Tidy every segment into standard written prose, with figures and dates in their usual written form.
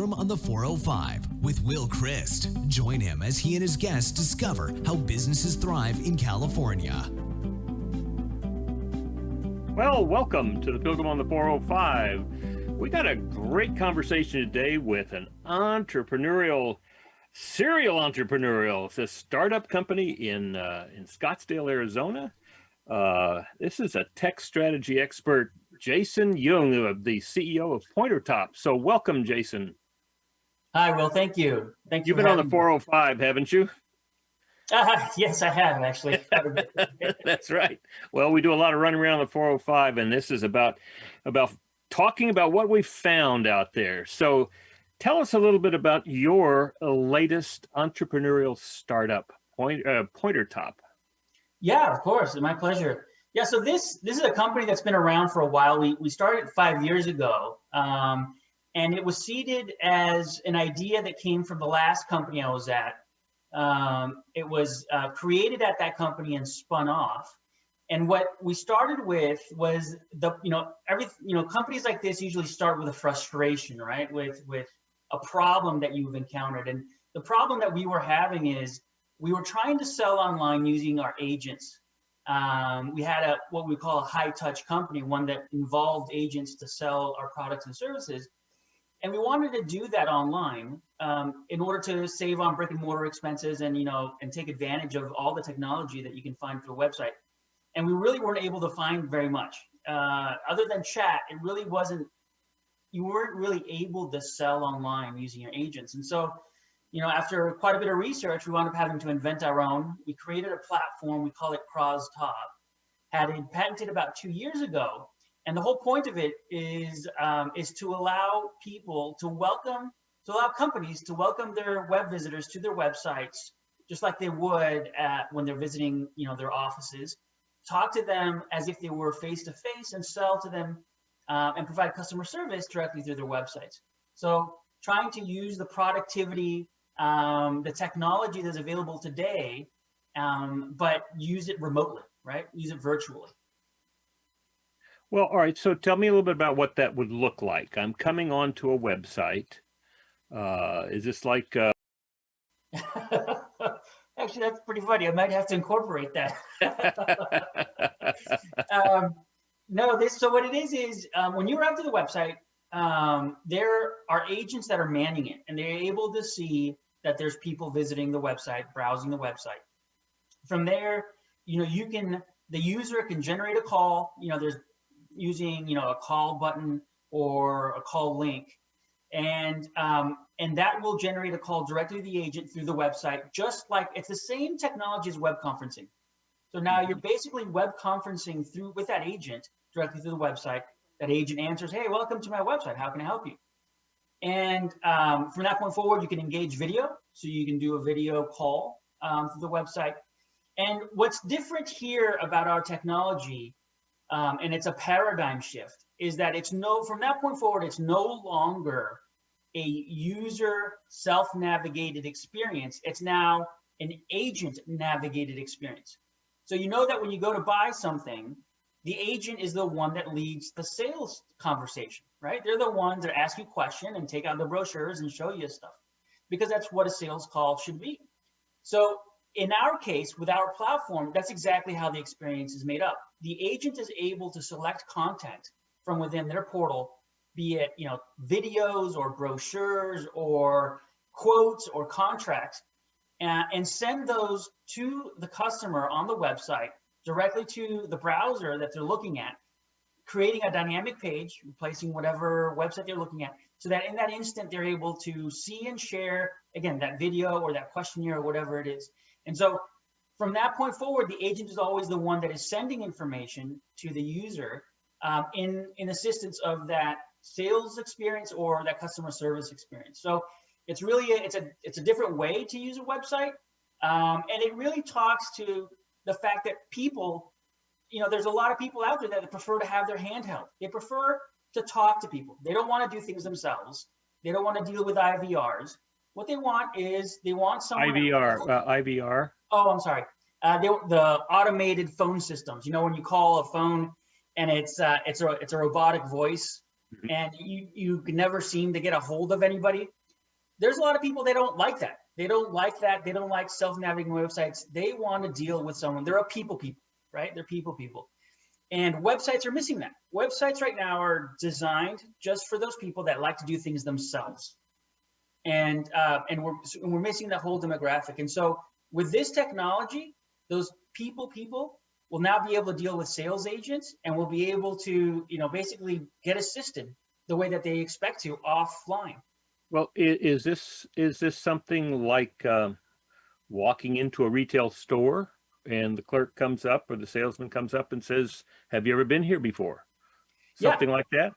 Pilgrim on the 405 with Will Christ. Join him as he and his guests discover how businesses thrive in California. Well, welcome to the Pilgrim on the 405. We got a great conversation today with an serial entrepreneurial. It's a startup company in Scottsdale, Arizona. This is a tech strategy expert, Jason Jung, the CEO of PointerTop. So welcome, Jason. Hi, Will. Thank you. Thank you. You've been on the 405, haven't you? Yes, I have, actually. That's right. Well, we do a lot of running around the 405, and this is about talking about what we found out there. So tell us a little bit about your latest entrepreneurial startup, PointerTop. Yeah, of course. My pleasure. Yeah, so this is a company that's been around for a while. We started 5 years ago, and it was seeded as an idea that came from the last company I was at. It was created at that company and spun off. And what we started with was companies like this usually start with a frustration, right? With a problem that you've encountered. And the problem that we were having is we were trying to sell online using our agents. We had what we call a high touch company, one that involved agents to sell our products and services. And we wanted to do that online in order to save on brick and mortar expenses and take advantage of all the technology that you can find through a website. And we really weren't able to find very much. Other than chat, you weren't really able to sell online using your agents. And so, after quite a bit of research, we wound up having to invent our own. We created a platform, we call it PointerTop, had it patented about 2 years ago. And the whole point of it is to allow companies to welcome their web visitors to their websites, just like they would when they're visiting, their offices. Talk to them as if they were face-to-face and sell to them and provide customer service directly through their websites. So trying to use the productivity, the technology that's available today, but use it remotely, right? Use it virtually. Well, all right. So tell me a little bit about what that would look like. I'm coming onto a website. Is this like... Actually, that's pretty funny. I might have to incorporate that. So what it is when you arrive to the website, there are agents that are manning it, and they're able to see that there's people visiting the website, browsing the website. From there, the user can generate a call. There's using a call button or a call link, and that will generate a call directly to the agent through the website, just like it's the same technology as web conferencing. So now you're basically web conferencing with that agent directly through the website. That agent answers, "Hey, welcome to my website. How can I help you?" And from that point forward, you can engage video. So you can do a video call through the website. And what's different here about our technology, and it's a paradigm shift, is that from that point forward, it's no longer a user self-navigated experience. It's now an agent-navigated experience. So that when you go to buy something, the agent is the one that leads the sales conversation, right? They're the ones that ask you questions and take out the brochures and show you stuff, because that's what a sales call should be. So in our case, with our platform, that's exactly how the experience is made up. The agent is able to select content from within their portal, be it videos or brochures or quotes or contracts, and send those to the customer on the website directly to the browser that they're looking at, creating a dynamic page, replacing whatever website they're looking at, so that in that instant they're able to see and share, again, that video or that questionnaire or whatever it is. And so from that point forward, the agent is always the one that is sending information to the user in assistance of that sales experience or that customer service experience. So it's really it's a different way to use a website, and it really talks to the fact that people, there's a lot of people out there that prefer to have their hand held. They prefer to talk to people. They don't want to do things themselves. They don't want to deal with IVRs. What they want is someone IVR. Oh, I'm sorry. The automated phone systems. When you call a phone and it's a robotic voice and you can never seem to get a hold of anybody. There's a lot of people that don't like that. They don't like that. They don't like self-navigating websites. They want to deal with someone. They're a people, right? They're people. And websites are missing that. Websites right now are designed just for those people that like to do things themselves. And we're missing that whole demographic. And so with this technology, those people will now be able to deal with sales agents, and will be able to, basically get assisted the way that they expect to offline. Well, is this something like walking into a retail store and the clerk comes up or the salesman comes up and says, "Have you ever been here before?" Something like that?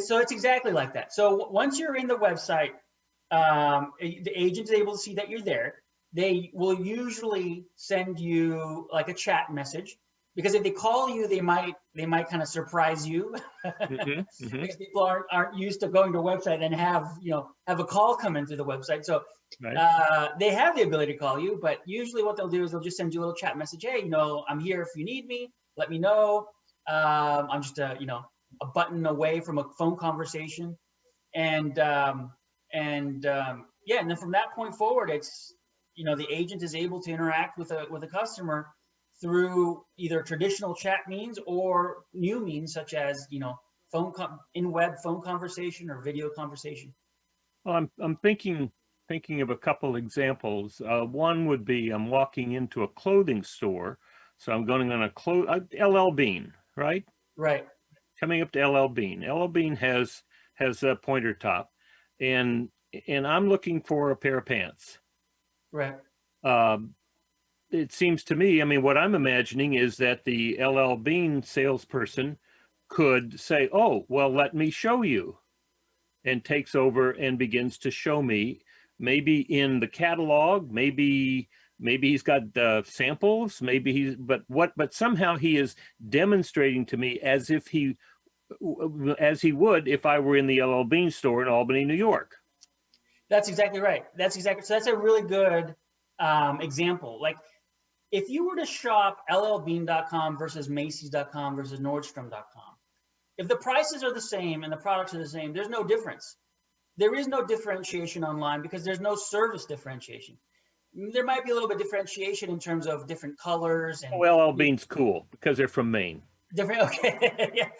So it's exactly like that. So once you're in the website, the agent is able to see that you're there. They will usually send you like a chat message, because if they call you, they might kind of surprise you. Because people aren't used to going to a website and have a call come in through the website. So they have the ability to call you, but usually what they'll do is they'll just send you a little chat message. Hey, I'm here if you need me. Let me know. I'm just a button away from a phone conversation, and then from that point forward, it's the agent is able to interact with a customer through either traditional chat means or new means, such as in-web phone conversation or video conversation. Well, I'm thinking of a couple examples. One would be, I'm walking into a clothing store, so I'm going on LL Bean, right? Right. Coming up to LL Bean. LL Bean has a PointerTop, and I'm looking for a pair of pants. Right. It seems to me, what I'm imagining is that the LL Bean salesperson could say, "Oh, well, let me show you," and takes over and begins to show me, maybe in the catalog, maybe he's got samples, but somehow he is demonstrating to me as he would if I were in the LL Bean store in Albany, New York. That's exactly right. So that's a really good example. Like, if you were to shop llbean.com versus Macy's.com versus Nordstrom.com, if the prices are the same and the products are the same, there's no difference. There is no differentiation online because there's no service differentiation. There might be a little bit of differentiation in terms of different colors. And LL Bean's cool because they're from Maine. Different, okay. Yeah,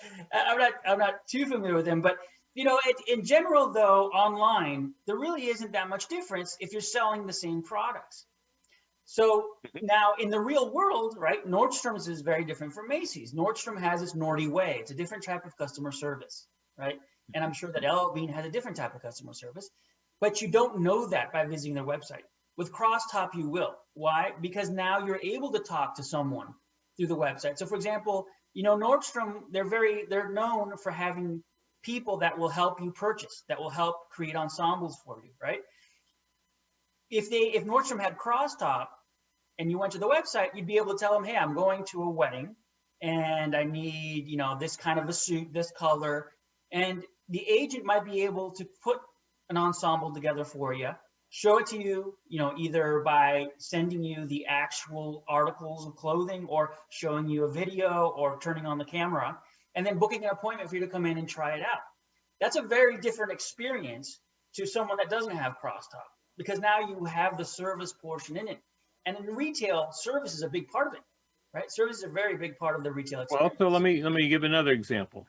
I'm not too familiar with them, but in general though, online there really isn't that much difference if you're selling the same products. So now in the real world, right, Nordstrom's is very different from Macy's. Nordstrom has its Nordy way. It's a different type of customer service, right? And I'm sure that LL Bean has a different type of customer service, but you don't know that by visiting their website. With Crosstop, you will. Why? Because now you're able to talk to someone through the website. So for example, Nordstrom, they're known for having people that will help you purchase, that will help create ensembles for you, right? If Nordstrom had Crosstop and you went to the website, you'd be able to tell them, hey, I'm going to a wedding and I need, this kind of a suit, this color. And the agent might be able to put an ensemble together for you, show it to you, either by sending you the actual articles of clothing or showing you a video or turning on the camera, and then booking an appointment for you to come in and try it out. That's a very different experience to someone that doesn't have Crosstop, because now you have the service portion in it. And in retail, service is a big part of it, right? Service is a very big part of the retail experience. Well, so let me give another example.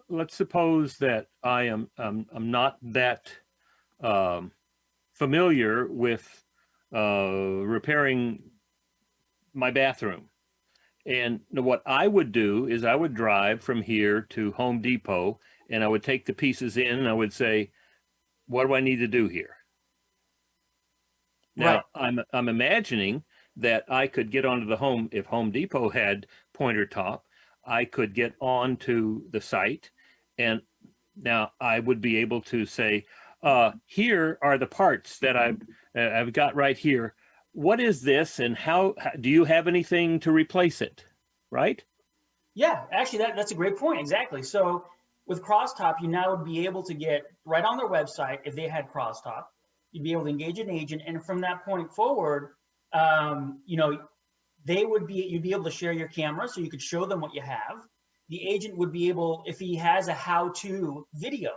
Let's suppose that I'm not that familiar with repairing my bathroom. And what I would do is I would drive from here to Home Depot and I would take the pieces in and I would say, what do I need to do here? Now, right. I'm imagining that I could get onto if Home Depot had PointerTop, I could get onto the site, and now I would be able to say, here are the parts that I've got right here. What is this, and how do you have anything to replace it, right? Yeah, actually, that's a great point. Exactly. So with Crosstop, you now would be able to get right on their website. If they had Crosstop, you'd be able to engage an agent, and from that point forward, you'd be able to share your camera, so you could show them what you have. the agent would be able, if he has a how-to video,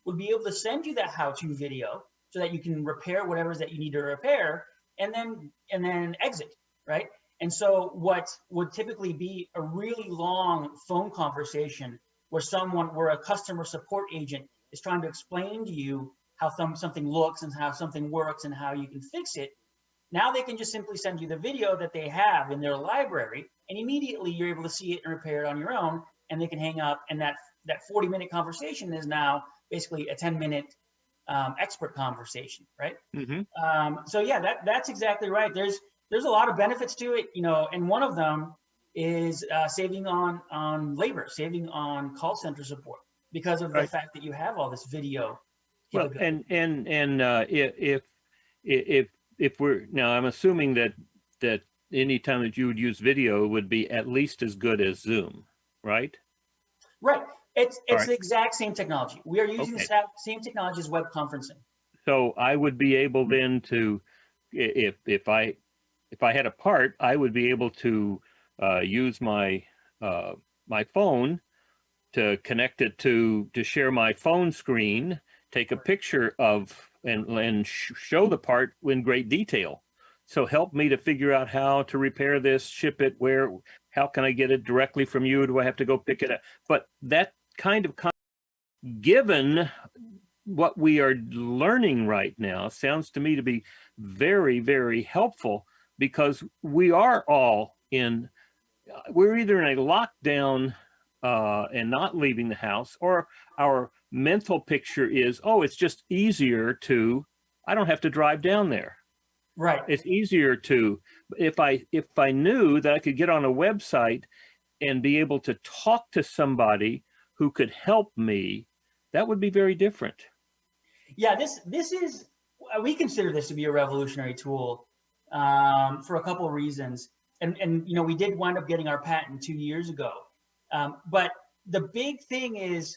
would be able to send you that how-to video so that you can repair whatever it is that you need to repair, and then exit, right? And so what would typically be a really long phone conversation where a customer support agent is trying to explain to you how something looks and how something works and how you can fix it, now they can just simply send you the video that they have in their library, and immediately you're able to see it and repair it on your own, and they can hang up, and that 40-minute conversation is now basically a 10-minute expert conversation, right? So yeah, that's exactly right. There's a lot of benefits to it, and one of them is saving on labor, saving on call center support because of the fact that you have all this video. Well, and if we're now, I'm assuming that any time that you would use video would be at least as good as Zoom, right? Right. It's the exact same technology. We are using the same technology as web conferencing. So I would be able then to, if I had a part, I would be able to use my my phone to connect it to share my phone screen, take a picture of and show the part in great detail. So help me to figure out how to repair this, ship it, how can I get it directly from you? Do I have to go pick it up? But that kind of, given what we are learning right now, sounds to me to be very, very helpful, because we are all we're either in a lockdown and not leaving the house, or our mental picture is, oh, it's just easier I don't have to drive down there. Right. It's easier if I knew that I could get on a website and be able to talk to somebody who could help me, that would be very different. Yeah, this is, we consider this to be a revolutionary tool for a couple of reasons. And we did wind up getting our patent 2 years ago. But the big thing is,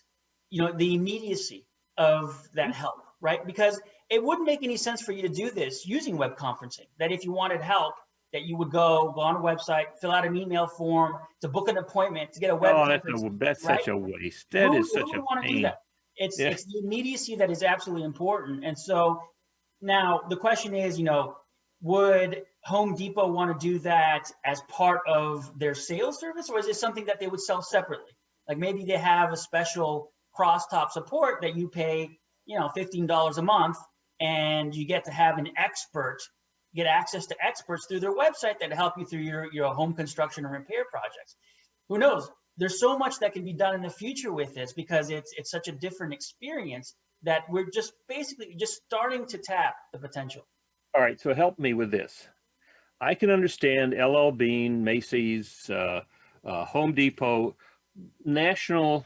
the immediacy of that help, right? Because it wouldn't make any sense for you to do this using web conferencing, that if you wanted help, that you would go on a website, fill out an email form to book an appointment to get a web conference. That's right? such a waste. That is such a pain. It's the immediacy that is absolutely important. And so now the question is, would Home Depot want to do that as part of their sales service, or is it something that they would sell separately? Like maybe they have a special cross-top support that you pay, $15 a month, and you get to have an expert, get access to experts through their website that help you through your home construction and repair projects. Who knows? There's so much that can be done in the future with this, because it's such a different experience that we're just basically just starting to tap the potential. All right, so help me with this. I can understand LL Bean, Macy's, Home Depot, national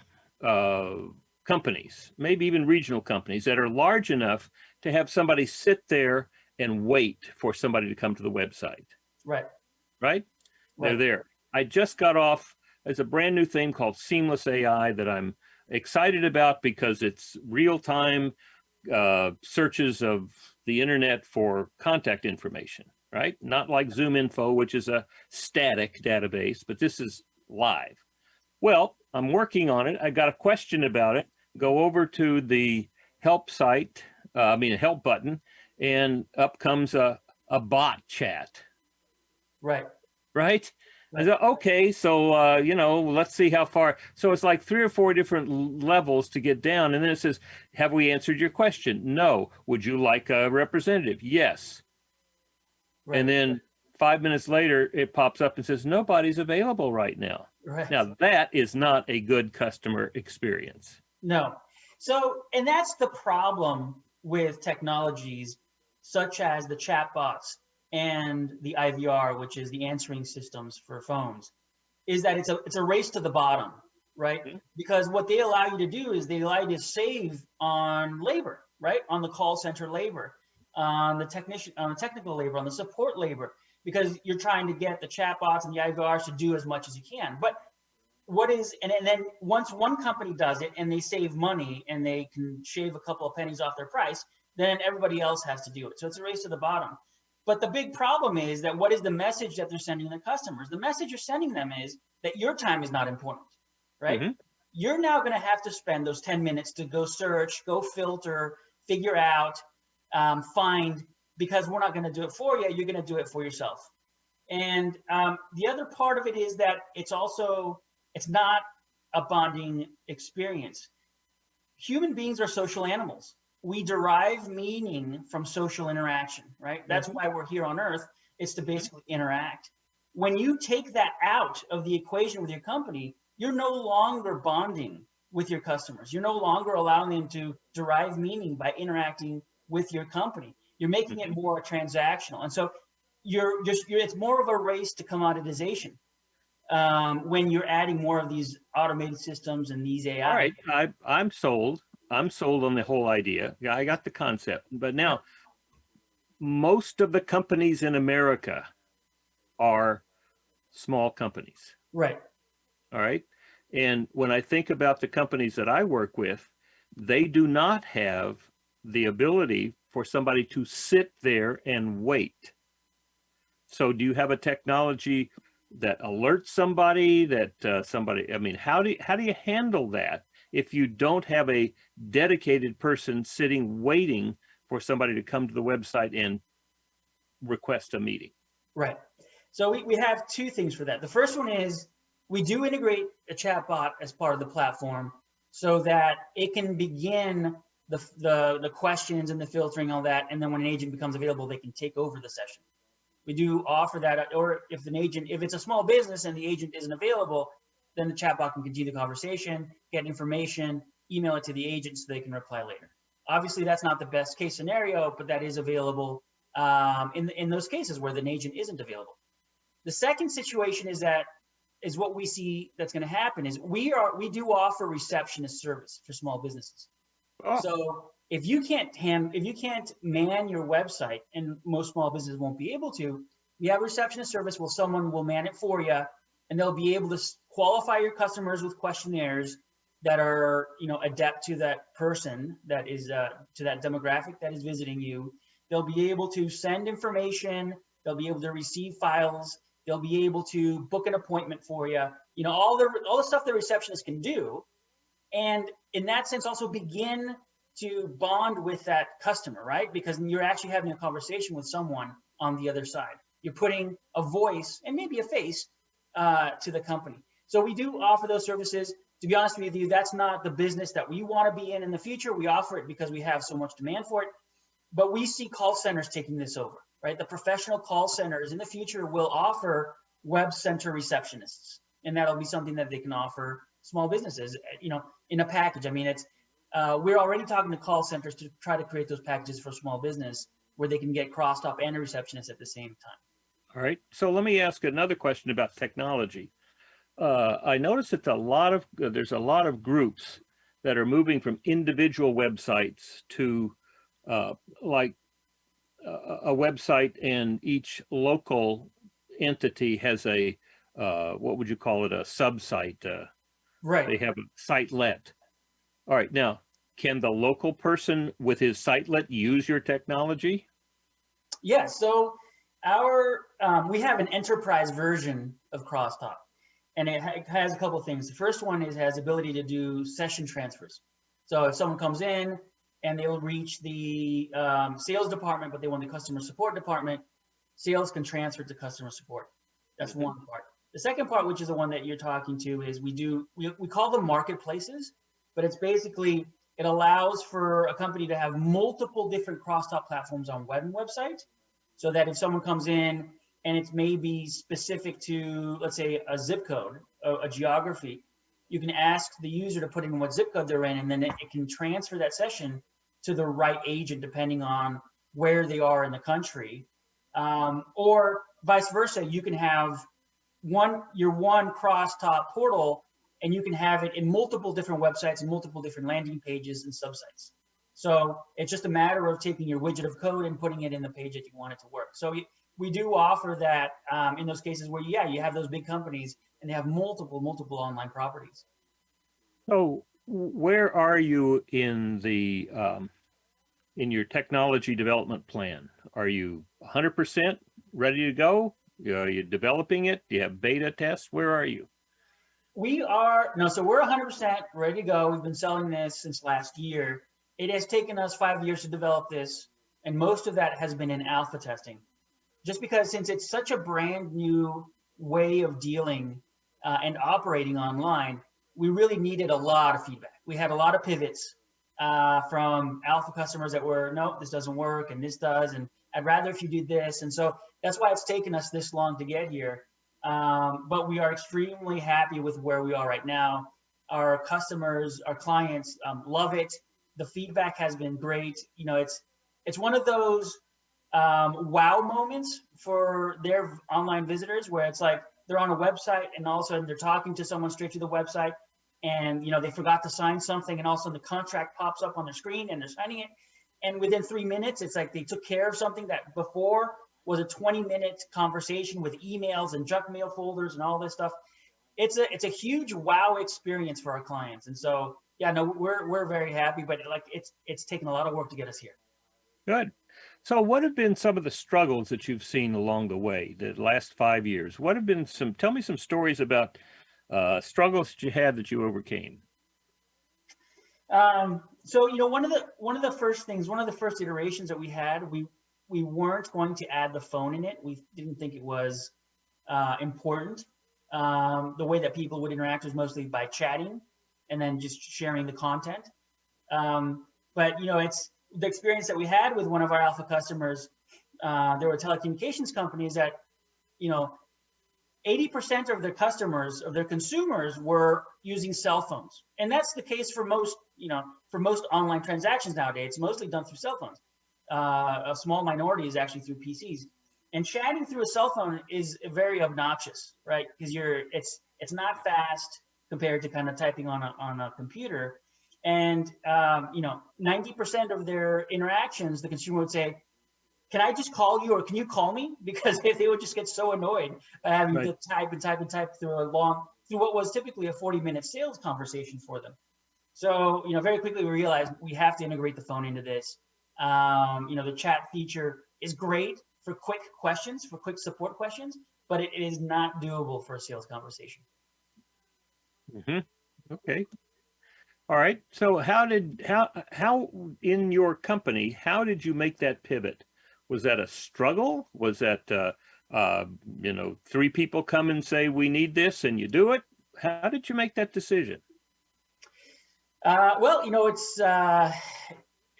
companies, maybe even regional companies that are large enough to have somebody sit there and wait for somebody to come to the website. Right. Right? They're there. I just got off as a brand new thing called Seamless AI that I'm excited about, because it's real-time searches of the internet for contact information, right? Not like Zoom Info, which is a static database, but this is live. Well, I'm working on it. I got a question about it. Go over to the help site, a help button, and up comes a bot chat. Right. Right? I said, okay, so, let's see how far. So it's like 3 or 4 different levels to get down. And then it says, have we answered your question? No. Would you like a representative? Yes. Right. And then 5 minutes later, it pops up and says, nobody's available right now. Right. Now, that is not a good customer experience. No. So, and that's the problem with technologies such as the chatbots and the IVR, which is the answering systems for phones, is that it's a race to the bottom, right? Mm-hmm. Because what they allow you to do is they allow you to save on labor, right? On the call center labor, on the technical labor, on the support labor, because you're trying to get the chatbots and the IVRs to do as much as you can. But and then once one company does it and they save money and they can shave a couple of pennies off their price, then everybody else has to do it. So it's a race to the bottom. But the big problem is that what is the message that they're sending the customers? The message you're sending them is that your time is not important. right? Mm-hmm. You're now going to have to spend those 10 minutes to go search, go filter, figure out, find, because we're not going to do it for you. You're going to do it for yourself. And the other part of it is that it's not a bonding experience. Human beings are social animals. We derive meaning from social interaction, right? That's why we're here on Earth, is to basically interact. When you take that out of the equation with your company, you're no longer bonding with your customers. You're no longer allowing them to derive meaning by interacting with your company. You're making it more transactional. And so it's more of a race to commoditization when you're adding more of these automated systems and these AI. All right, I'm sold. I'm sold on the whole idea. Yeah, I got the concept. But now, most of the companies in America are small companies. Right. All right. And when I think about the companies that I work with, they do not have the ability for somebody to sit there and wait. So do you have a technology that alerts somebody that somebody, I mean, how do you handle that if you don't have a dedicated person sitting waiting for somebody to come to the website and request a meeting? Right. So we have two things for that. The first one is we do integrate a chatbot as part of the platform so that it can begin the questions and the filtering, all that, and then when an agent becomes available, they can take over the session. We do offer that, or if it's a small business and the agent isn't available, then the chatbot can continue the conversation, get information, email it to the agent so they can reply later. Obviously, that's not the best case scenario, but that is available in those cases where the agent isn't available. The second situation is what we see that's going to happen is we do offer receptionist service for small businesses. Oh. So if you can't man your website, and most small businesses won't be able to, we have a receptionist service where someone will man it for you, and they'll be able to qualify your customers with questionnaires that are, adept to that person that is to that demographic that is visiting you. They'll be able to send information. They'll be able to receive files. They'll be able to book an appointment for you. All the stuff the receptionist can do, and in that sense, also begin to bond with that customer, right? Because you're actually having a conversation with someone on the other side. You're putting a voice and maybe a face to the company. So we do offer those services. To be honest with you, that's not the business that we want to be in the future. We offer it because we have so much demand for it. But we see call centers taking this over, right? The professional call centers in the future will offer web center receptionists, and that'll be something that they can offer small businesses, in a package. I mean, we're already talking to call centers to try to create those packages for small business where they can get cross-top and a receptionist at the same time. All right. So let me ask another question about technology. I noticed that there's a lot of groups that are moving from individual websites to like a website, and each local entity has a what would you call it, a sub-site? Right. They have a sitelet. All right. Now, can the local person with his sitelet use your technology? Yeah. So we have an enterprise version of Crosstalk, and it has a couple of things. The first one is it has the ability to do session transfers. So if someone comes in and they will reach the sales department, but they want the customer support department, sales can transfer to customer support. That's one part. The second part, which is the one that you're talking to, is we call them marketplaces, but it's basically, it allows for a company to have multiple different crosstalk platforms on web and website, so that if someone comes in and it's maybe specific to, let's say, a zip code, a geography, you can ask the user to put in what zip code they're in, and then it can transfer that session to the right agent depending on where they are in the country. Or vice versa, you can have your one crosstalk portal, and you can have it in multiple different websites and multiple different landing pages and subsites. So it's just a matter of taking your widget of code and putting it in the page that you want it to work. So we do offer that in those cases where, you have those big companies and they have multiple online properties. So where are you in the in your technology development plan? Are you 100% ready to go? Are you developing it? Do you have beta tests? Where are you? We are, no, so we're 100% ready to go. We've been selling this since last year. It has taken us 5 years to develop this, and most of that has been in alpha testing. Just because since it's such a brand new way of dealing and operating online, we really needed a lot of feedback. We had a lot of pivots from alpha customers that were, nope, this doesn't work, and this does, and I'd rather if you do this. And so that's why it's taken us this long to get here. But we are extremely happy with where we are right now. Our customers, our clients love it. The feedback has been great. You know, it's one of those wow moments for their online visitors where it's like they're on a website and all of a sudden they're talking to someone straight to the website, and you know they forgot to sign something, and all of a sudden the contract pops up on their screen and they're signing it, and within 3 minutes it's like they took care of something that before was a 20-minute conversation with emails and junk mail folders and all this stuff. It's a huge wow experience for our clients. And so yeah, no, we're very happy, but like it's taken a lot of work to get us here. Good. So what have been some of the struggles that you've seen along the way, the last 5 years? What have been tell me some stories about struggles that you had that you overcame. So, you know, one of the first iterations that we had, we weren't going to add the phone in it. We didn't think it was important. The way that people would interact was mostly by chatting and then just sharing the content. But, you know, it's the experience that we had with one of our alpha customers. There were telecommunications companies that, you know, 80% of their customers, of their consumers, were using cell phones. And that's the case for most, you know, for most online transactions nowadays. It's mostly done through cell phones. A small minority is actually through PCs. And chatting through a cell phone is very obnoxious, right? Because it's not fast compared to kind of typing on a computer. And you know, 90% of their interactions, the consumer would say, "Can I just call you, or can you call me?" Because they would just get so annoyed by having to type through what was typically a 40-minute sales conversation for them. So, you know, very quickly we realized we have to integrate the phone into this. You know, the chat feature is great for quick questions, for quick support questions, but it is not doable for a sales conversation. Mm-hmm. Okay. All right. So how in your company, how did you make that pivot? Was that a struggle? Was that, you know, 3 people come and say, we need this, and you do it? How did you make that decision? Well, you know, it's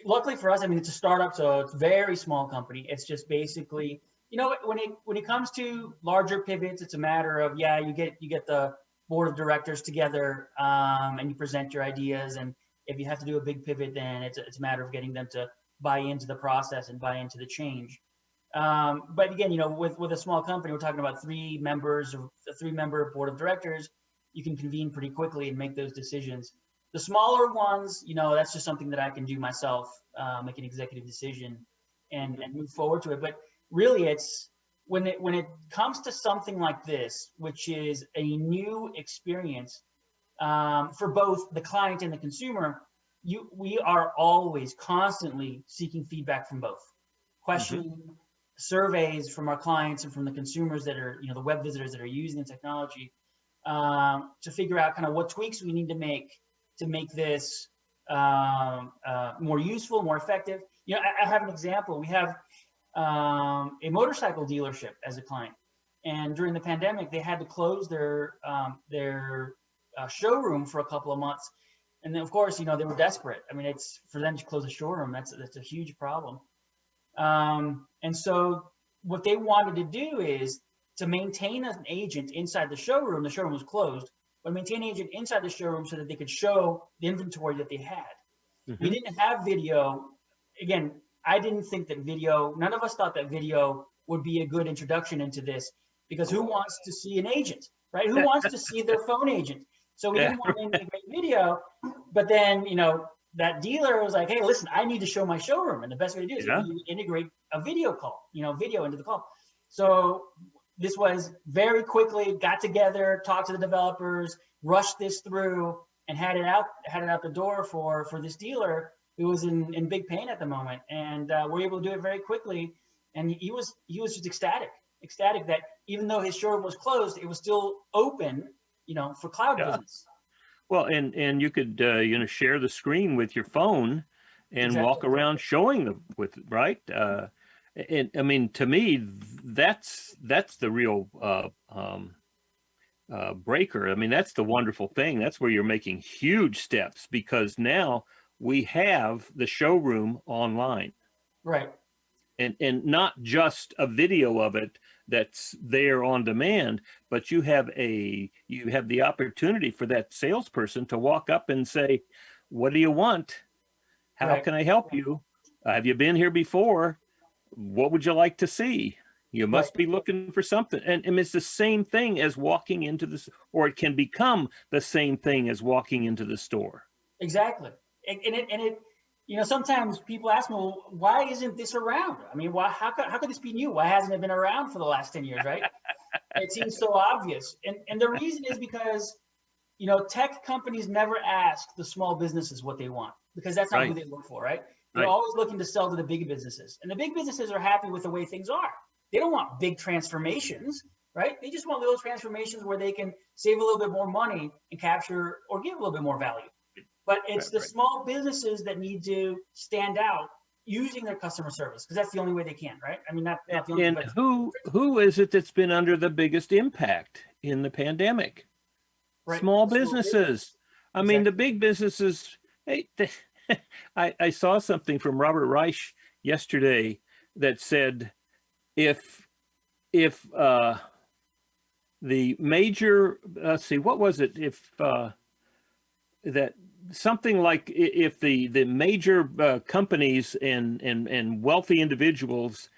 luckily for us, I mean, it's a startup, so it's a very small company. It's just basically, you know, when it comes to larger pivots, it's a matter of, yeah, you get the board of directors together and you present your ideas. And if you have to do a big pivot, then it's a matter of getting them to buy into the process and buy into the change. But again, you know, with a small company, we're talking about 3 members of a 3-member board of directors. You can convene pretty quickly and make those decisions. The smaller ones, you know, that's just something that I can do myself, make an executive decision and move forward to it. But really, it's when it comes to something like this, which is a new experience for both the client and the consumer, we are always constantly seeking feedback from both, questioning surveys from our clients and from the consumers that are, you know, the web visitors that are using the technology to figure out kind of what tweaks we need to make this more useful, more effective. You know, I have an example. We have a motorcycle dealership as a client, and during the pandemic, they had to close their showroom for a couple of months. And then, of course, you know, they were desperate. I mean, it's for them to close a showroom. That's a huge problem. And so what they wanted to do is to maintain an agent inside the showroom. The showroom was closed, but maintain an agent inside the showroom so that they could show the inventory that they had. We didn't have video. Again, I didn't think that video, none of us thought that video would be a good introduction into this, because who wants to see an agent, right? Who wants to see their phone agent? So we didn't want to integrate video, but then, you know, that dealer was like, hey, listen, I need to show my showroom. And the best way to do it is you integrate a video call, you know, video into the call. So this was very quickly got together, talked to the developers, rushed this through, and had it out the door for this dealer who was in big pain at the moment. And we're able to do it very quickly. And he was just ecstatic that even though his showroom was closed, it was still open for cloud Yeah. business. Well, and you could share the screen with your phone and walk Exactly. around showing them with, right? And I mean, to me, that's the real breaker. I mean, that's the wonderful thing. That's where you're making huge steps, because now we have the showroom online, Right. and not just a video of it that's there on demand, but you have the opportunity for that salesperson to walk up and say, what do you want? How Right. can I help you? Have you been here before? What would you like to see? You Right. must be looking for something. And it's the same thing as walking into this, or it can become the same thing as walking into the store. Exactly. And it, sometimes people ask me, well, why isn't this around? I mean, how could this be new? Why hasn't it been around for the last 10 years, right? It seems so obvious. And the reason is because, tech companies never ask the small businesses what they want, because that's not who Right. they work for, right? They're Right. always looking to sell to the big businesses. And the big businesses are happy with the way things are. They don't want big transformations, right? They just want little transformations where they can save a little bit more money and capture or give a little bit more value. But it's the Right. small businesses that need to stand out using their customer service, because that's the only way they can, right? I mean, not the only And way, but who is it that's been under the biggest impact in the pandemic? right. Small Small business. businesses. I mean, the Exactly. big businesses. Hey, I saw something from Robert Reich yesterday that said, if the major, let's see, what was it? If that something like, if the major companies and wealthy individuals,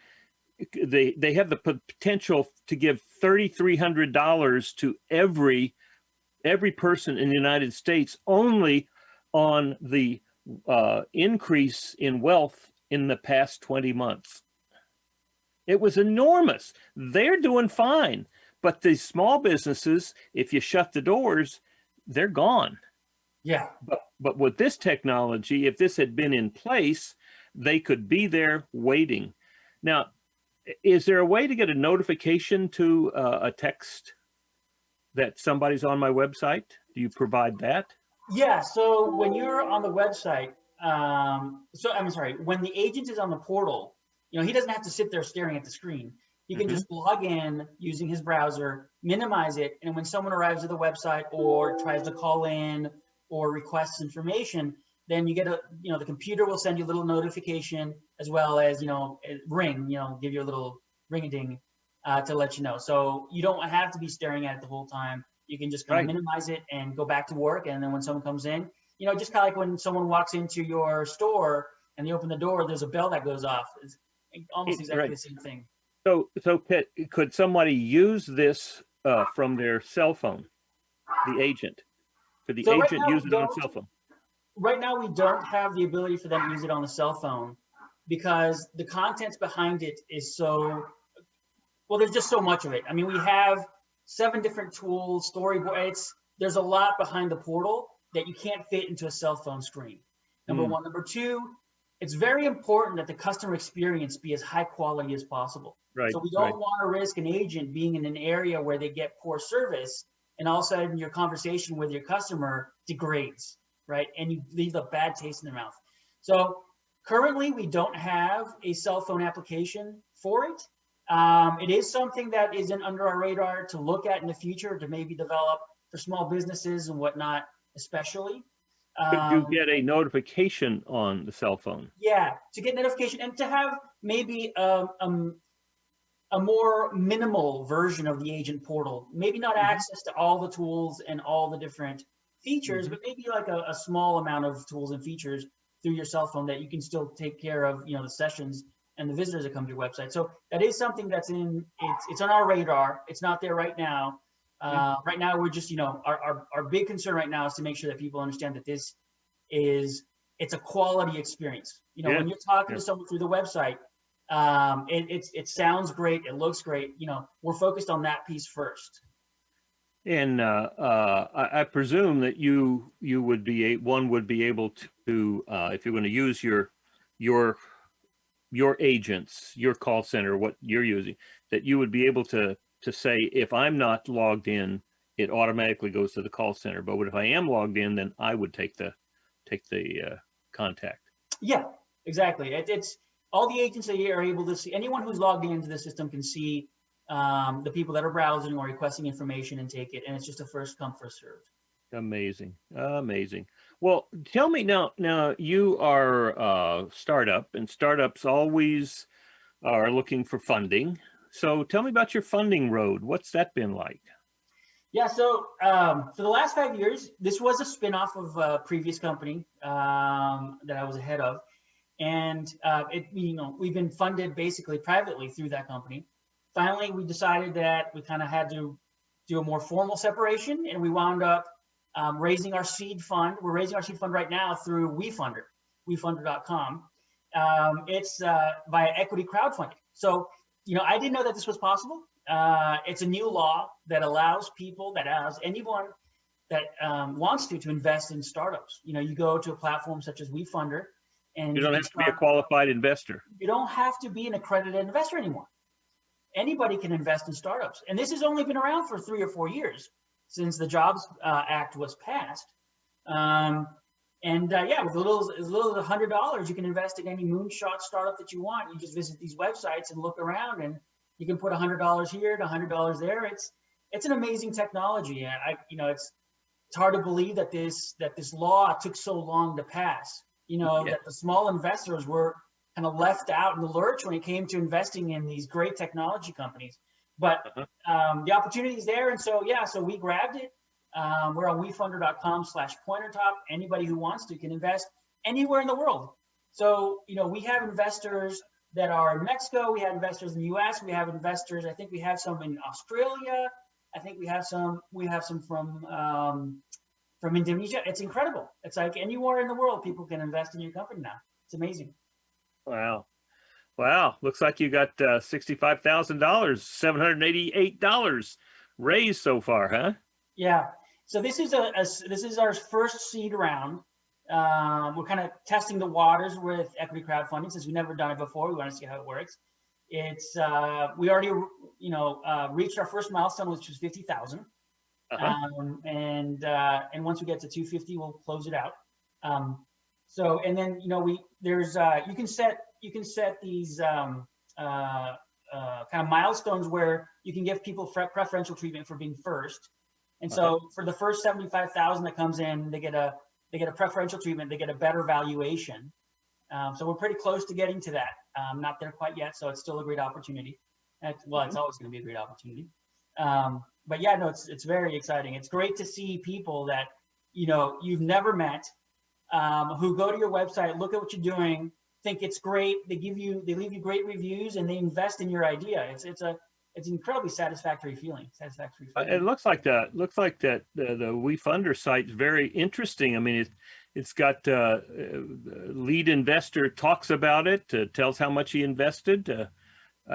they have the potential to give $3,300 to every person in the United States, only on the increase in wealth in the past 20 months. It was enormous. They're doing fine. But the small businesses, if you shut the doors, they're gone. Yeah. But with this technology, if this had been in place, they could be there waiting. Now, is there a way to get a notification to a text that somebody's on my website? Do you provide that? Yeah. So when you're on the website, so I'm sorry, when the agent is on the portal, he doesn't have to sit there staring at the screen. He can Mhm. just log in using his browser, minimize it, and when someone arrives at the website or tries to call in or requests information, then you get the computer will send you a little notification, as well as, ring, give you a little ring-a-ding to let you know. So you don't have to be staring at it the whole time. You can just kind of Right. minimize it and go back to work. And then when someone comes in, just kind of like when someone walks into your store and they open the door, there's a bell that goes off. It's almost exactly Right. the same thing. So could somebody use this from their cell phone? The agent, could the So agent use it on a cell phone? right now we don't have the ability for them to use it on the cell phone, because the contents behind it is so, well, there's just so much of it. I mean, we have 7 different tools, storyboards. There's a lot behind the portal that you can't fit into a cell phone screen. Number one. Number two, it's very important that the customer experience be as high quality as possible. Right. So we don't Right. want to risk an agent being in an area where they get poor service, and all of a sudden your conversation with your customer degrades, right? And you leave a bad taste in their mouth. So currently we don't have a cell phone application for it. It is something that isn't under our radar to look at in the future, to maybe develop for small businesses and whatnot, especially. Could you get a notification on the cell phone? Yeah, to get notification and to have maybe a more minimal version of the agent portal. Maybe not access to all the tools and all the different features, but maybe like a small amount of tools and features through your cell phone that you can still take care of, the sessions and the visitors that come to your website. So that is something that's it's on our radar. It's not there right now. Right now, we're just, our big concern right now is to make sure that people understand that it's a quality experience. When you're talking to someone through the website, it sounds great, it looks great. We're focused on that piece first. And I presume that you would be able to, if you're going to use your agents, your call center, what you're using, that you would be able to say, if I'm not logged in it automatically goes to the call center. But if I am logged in, then I would take the contact. Yeah, exactly. It's all the agents that are able to see. Anyone who's logged into the system can see the people that are browsing or requesting information and take it, and it's just a first come, first served. Amazing, amazing. Well, tell me now. Now you are a startup, and startups always are looking for funding. So tell me about your funding road. What's that been like? Yeah, so for the last 5 years, this was a spinoff of a previous company that I was a head of, and we've been funded basically privately through that company. Finally, we decided that we kind of had to do a more formal separation, and we wound up raising our seed fund. We're raising our seed fund right now through WeFunder, WeFunder.com. It's via equity crowdfunding. So, I didn't know that this was possible. It's a new law that allows anyone that wants to invest in startups. You go to a platform such as WeFunder, and you don't have to be a qualified investor. You don't have to be an accredited investor anymore. Anybody can invest in startups, and this has only been around for 3 or 4 years since the Jobs Act was passed. With as little as $100, you can invest in any moonshot startup that you want. You just visit these websites and look around, and you can put $100 here to $100 there. It's an amazing technology. It's hard to believe that this law took so long to pass. That the small investors were kind of left out in the lurch when it came to investing in these great technology companies. But the opportunity is there, and so we grabbed it. We're on WeFunder.com/PointerTop. Anybody who wants to can invest anywhere in the world. So we have investors that are in Mexico. We have investors in the U.S. We have investors. I think we have some in Australia. I think we have some from Indonesia. It's incredible. It's like anywhere in the world, people can invest in your company now. It's amazing. Wow. Looks like you got $65,000, $788 raised so far, huh? Yeah. So this is our first seed round. We're kind of testing the waters with equity crowdfunding since we've never done it before. We want to see how it works. It's we already reached our first milestone, which was 50,000. And once we get to 250, we'll close it out. And then there's you can set these kind of milestones where you can give people preferential treatment for being first. And so for the first 75,000 that comes in, they get a preferential treatment. They get a better valuation. So we're pretty close to getting to that. Not there quite yet, so it's still a great opportunity. It's always going to be a great opportunity. But yeah, no, it's very exciting. It's great to see people that you've never met, who go to your website, look at what you're doing, think it's great. They leave you great reviews, and they invest in your idea. It's an incredibly satisfactory feeling. It looks like the WeFunder site is very interesting. I mean, it's got lead investor talks about it, tells how much he invested.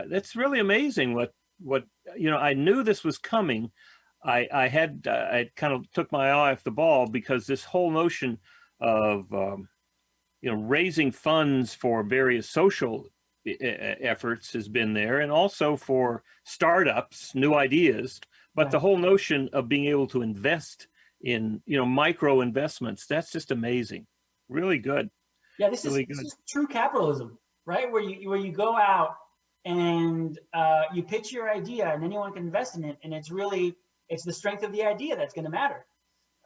That's really amazing. What I knew this was coming. I kind of took my eye off the ball because this whole notion of raising funds for various social efforts has been there, and also for startups, new ideas. But the whole notion of being able to invest in micro investments, that's just amazing. Really good. Yeah, this is true capitalism, right? Where you go out and you pitch your idea, and anyone can invest in it, and it's the strength of the idea that's going to matter.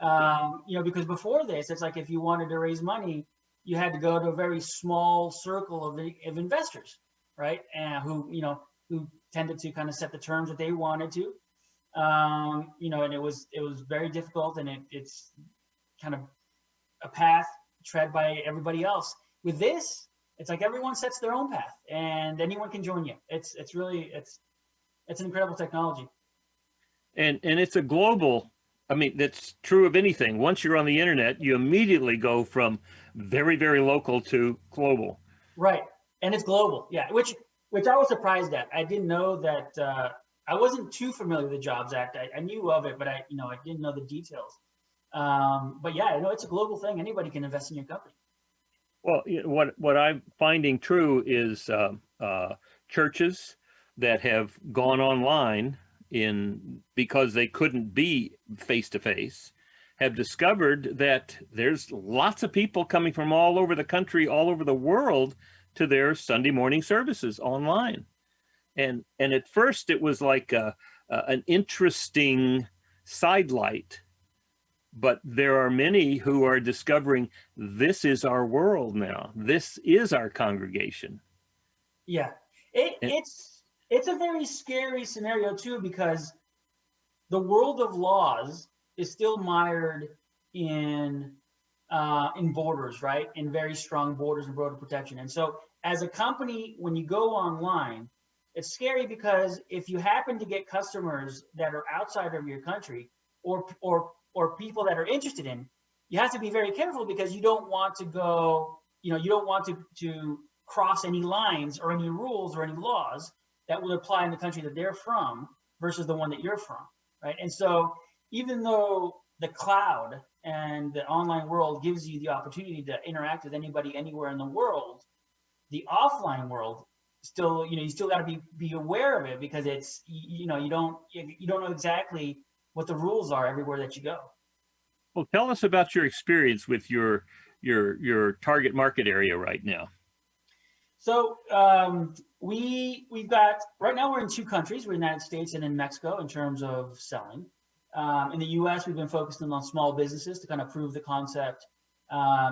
Because before this, it's like if you wanted to raise money, you had to go to a very small circle of investors, right? And who tended to kind of set the terms that they wanted to, and it was very difficult, and it's kind of a path tread by everybody else. With this, it's like everyone sets their own path, and anyone can join you. It's an incredible technology. And it's a global. I mean, that's true of anything. Once you're on the internet, you immediately go from very, very local to global. Right. And it's global. Yeah. Which I was surprised at. I didn't know that. I wasn't too familiar with the Jobs Act. I knew of it, but I didn't know the details. But yeah, it's a global thing. Anybody can invest in your company. Well, what I'm finding true is churches that have gone online because they couldn't be face to face, have discovered that there's lots of people coming from all over the country, all over the world to their Sunday morning services online. And at first it was like an interesting sidelight, but there are many who are discovering this is our world now. This is our congregation. Yeah, it's a very scary scenario too, because the world of laws is still mired in borders, right? In very strong borders and border protection. And so as a company, when you go online, it's scary because if you happen to get customers that are outside of your country or people that are interested in, you have to be very careful because you don't want to go, you don't want to cross any lines or any rules or any laws that will apply in the country that they're from versus the one that you're from, right? And so even though the cloud and the online world gives you the opportunity to interact with anybody anywhere in the world, the offline world still, you still got to be aware of it, because it's, you don't know exactly what the rules are everywhere that you go. Well, tell us about your experience with your target market area right now. So we've got, right now we're in 2 countries. We're in the United States and in Mexico in terms of selling. In the US, we've been focusing on small businesses to kind of prove the concept.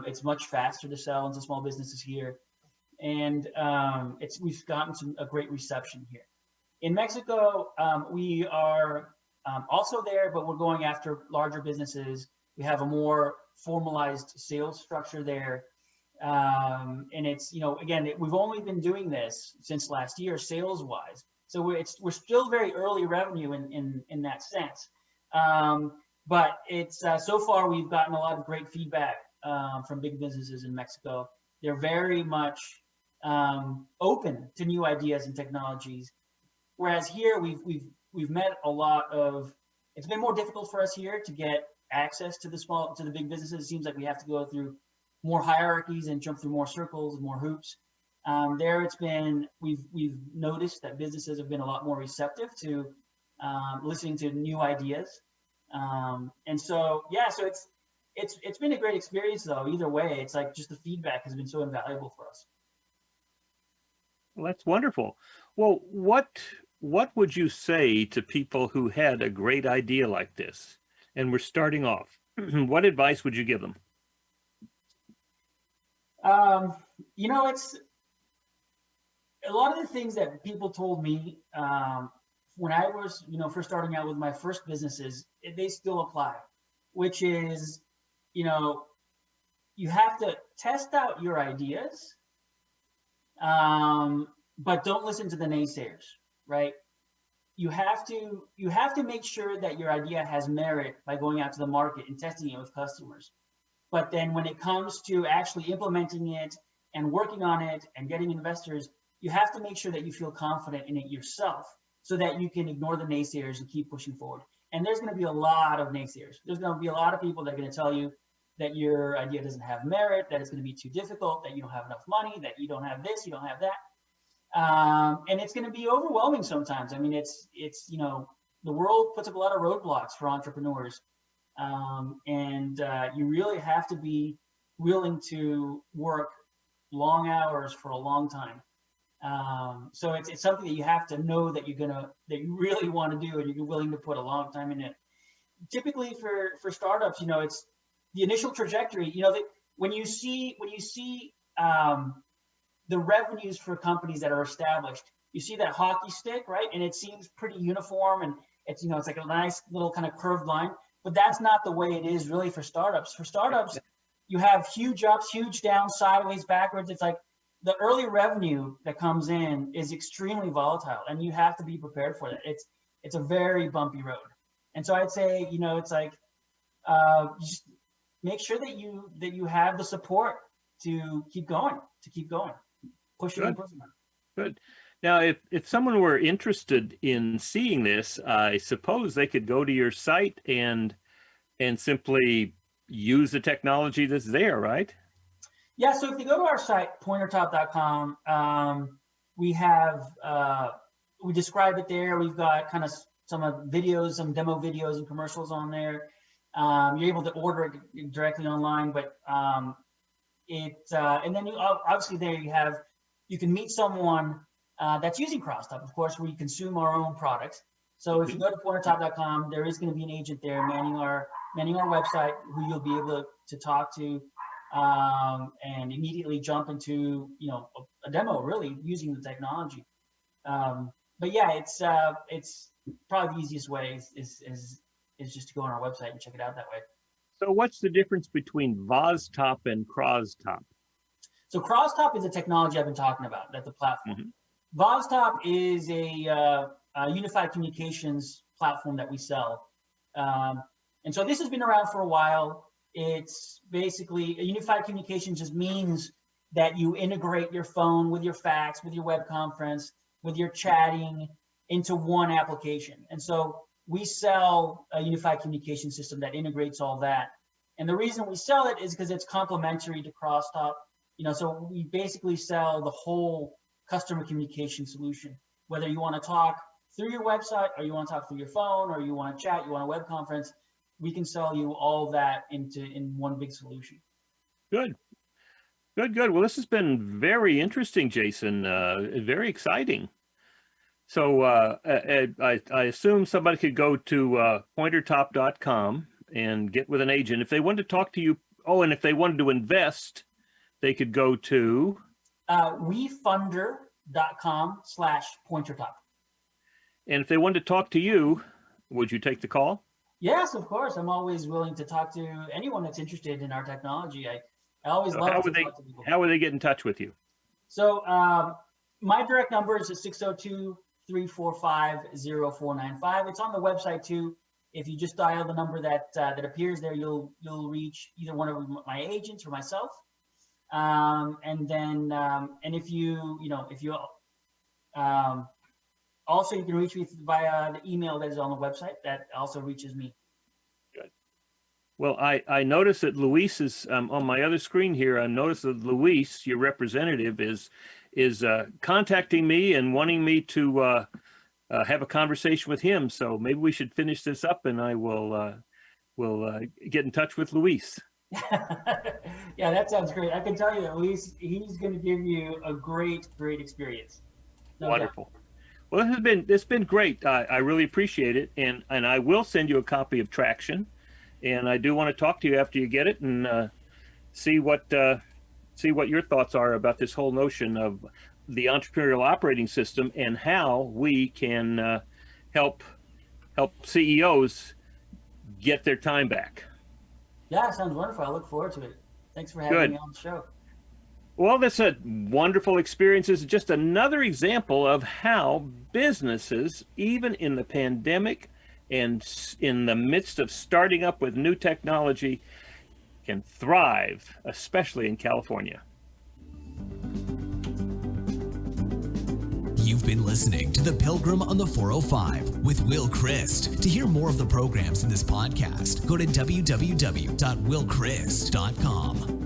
It's much faster to sell into small businesses here. And we've gotten a great reception here. In Mexico, we are also there, but we're going after larger businesses. We have a more formalized sales structure there. And it's, again, we've only been doing this since last year, sales wise. So we're still very early revenue in that sense. But it's, so far we've gotten a lot of great feedback, from big businesses in Mexico. They're very much, open to new ideas and technologies. Whereas here we've met a lot of, it's been more difficult for us here to get access to the big businesses. It seems like we have to go through more hierarchies and jump through more circles and more hoops. There it's been, we've noticed that businesses have been a lot more receptive to listening to new ideas. And so, yeah, so it's been a great experience though. Either way, it's like just the feedback has been so invaluable for us. Well, that's wonderful. Well, what would you say to people who had a great idea like this and were starting off? What advice would you give them? It's a lot of the things that people told me when I was, first starting out with my first businesses, they still apply, which is, you have to test out your ideas, but don't listen to the naysayers, right? You have to make sure that your idea has merit by going out to the market and testing it with customers. But then when it comes to actually implementing it and working on it and getting investors, you have to make sure that you feel confident in it yourself so that you can ignore the naysayers and keep pushing forward. And there's going to be a lot of naysayers. There's going to be a lot of people that are going to tell you that your idea doesn't have merit, that it's going to be too difficult, that you don't have enough money, that you don't have this, you don't have that. And it's going to be overwhelming sometimes. I mean, it's the world puts up a lot of roadblocks for entrepreneurs. And you really have to be willing to work long hours for a long time. So it's something that you have to know that that you really want to do, and you're willing to put a long time in it. Typically for startups, it's the initial trajectory, that when you see the revenues for companies that are established, you see that hockey stick, right? And it seems pretty uniform, and it's, it's like a nice little kind of curved line. But that's not the way it is really for startups. For startups, you have huge ups, huge downs, sideways, backwards. It's like the early revenue that comes in is extremely volatile, and you have to be prepared for that. It's a very bumpy road. And so I'd say, it's like, just make sure that you have the support to keep going, pushing and pushing. Good. Now, if someone were interested in seeing this, I suppose they could go to your site and simply use the technology that's there, right? Yeah. So if you go to our site, PointerTop.com, we describe it there. We've got kind of some videos, some demo videos and commercials on there. You're able to order it directly online, but and then obviously there you can meet someone that's using CrossTop. Of course, we consume our own products. So if you go to PointerTop.com, there is going to be an agent there manning our website who you'll be able to talk to and immediately jump into a demo really using the technology. But yeah, it's probably the easiest way is just to go on our website and check it out that way. So what's the difference between VozTop and CrossTop? So CrossTop is a technology I've been talking about. That's the platform. VozTop is a unified communications platform that we sell. And so this has been around for a while. It's basically a unified communication just means that you integrate your phone with your fax, with your web conference, with your chatting into one application. And so we sell a unified communication system that integrates all that. And the reason we sell it is because it's complementary to CrossTop. So we basically sell the whole customer communication solution, whether you want to talk through your website or you want to talk through your phone or you want to chat, you want a web conference, we can sell you all that in one big solution. Good. Well, this has been very interesting, Jason. Very exciting. So I assume somebody could go to PointerTop.com and get with an agent. If they wanted to talk to you, and if they wanted to invest, they could go to wefunder.com/PointerTop. And if they wanted to talk to you, would you take the call? Yes, of course. I'm always willing to talk to anyone that's interested in our technology. I always love to talk to people. How would they get in touch with you? So my direct number is 602-345-0495. It's on the website too. If you just dial the number that appears there, you'll reach either one of my agents or myself. And if you also, you can reach me via the email that is on the website. That also reaches me. Good. Well, I noticed that Luis is on my other screen here. I noticed that Luis, your representative, is contacting me and wanting me to have a conversation with him. So maybe we should finish this up, and I will get in touch with Luis. Yeah, that sounds great. I can tell you that Luis, he's going to give you a great experience. Wonderful. Well, it's been great. I really appreciate it, and I will send you a copy of Traction, and I do want to talk to you after you get it and see what your thoughts are about this whole notion of the entrepreneurial operating system and how we can help CEOs get their time back. Yeah, sounds wonderful. I look forward to it. Thanks for having me on the show. Well, that's a wonderful experience. It's just another example of how businesses, even in the pandemic and in the midst of starting up with new technology, can thrive, especially in California. You've been listening to The Pilgrim on the 405 with Will Christ. To hear more of the programs in this podcast, go to www.willchrist.com.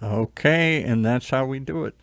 Okay, and that's how we do it.